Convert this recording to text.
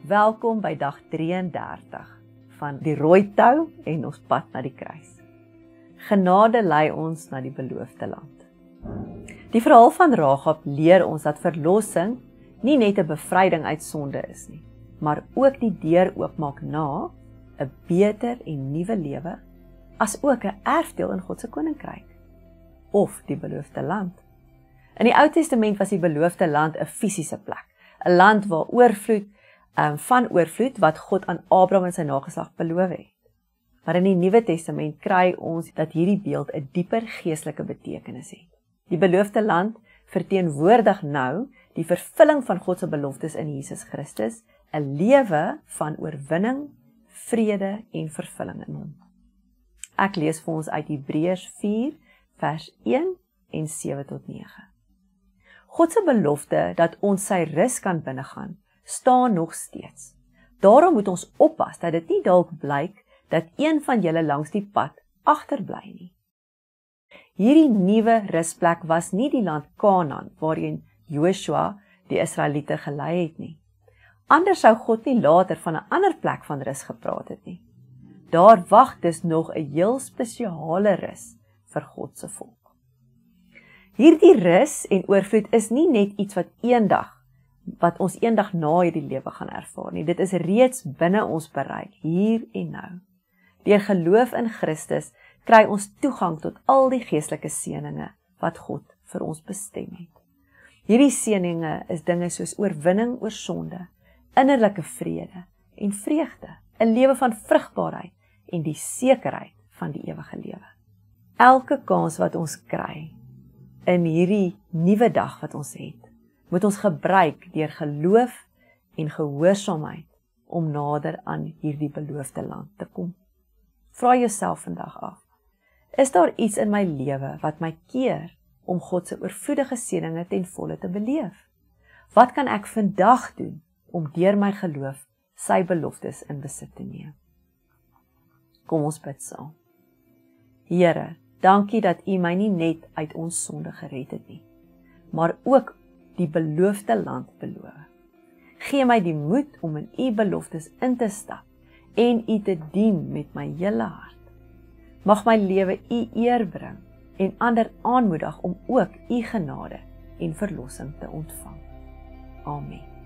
Welkom by dag 33 van die rooi tou en ons pad na die kruis. Genade lei ons na die beloofde land. Die verhaal van Rahab leer ons dat verlossing nie net 'n bevryding uit sonde is nie, maar ook die deur oopmaak na 'n beter en nuwe lewe, as ook 'n erfdeel in God se koninkryk of die beloofde land. In die Ou Testament was die beloofde land 'n fisiese plek, 'n land waar van oorvloed wat God aan Abraham en sy nageslag beloof het. Maar in die Nuwe Testament kry ons dat hierdie beeld 'n dieper geestelike betekenis het. Die beloofde land verteenwoordig nou die vervulling van God se beloftes in Jesus Christus, 'n lewe van oorwinning, vrede en vervulling in hom. Ek lees vir ons uit Hebreërs 4 vers 1 en 7 tot 9. God se belofte dat ons sy rus kan binnegaan, staan nog steeds. Daarom moet ons oppas dat dit nie dalk blyk dat een van julle langs die pad agterbly nie. Hierdie nuwe rusplek was nie die land Kanaan waarheen Joshua die Israeliete gelei het nie. Anders sou God nie later van 'n ander plek van rus gepraat het nie. Daar wag dus nog 'n heel spesiale rus vir God se volk. Hierdie rus en oorvloed is nie net iets wat ons eendag na hierdie lewe gaan ervaar nie. Dit is reeds binne ons bereik, hier en nou. Deur geloof in Christus kry ons toegang tot al die geestelike seëninge wat God vir ons bestem het. Hierdie seëninge is dinge soos oorwinning oor sonde, innerlike vrede en vreugde, 'n lewe van vrugbaarheid en die sekerheid van die ewige lewe. Elke kans wat ons kry in hierdie nuwe dag wat ons het, moet ons gebruik deur geloof en gehoorsaamheid om nader aan hierdie beloofde land te kom. Vra jouself vandag af, is daar iets in my lewe wat my keer om God se oorvloedige seëninge ten volle te beleef? Wat kan ek vandag doen om deur my geloof sy beloftes in besit te neem? Kom ons bid saam. Here, dankie dat U my nie net uit ons sonde gered het nie, maar ook die beloofde land beloof. Gee my die moed om in U beloftes in te stap en U te dien met my hele hart. Mag my lewe U eer bring en ander aanmoedig om ook U genade en verlossing te ontvang. Amen.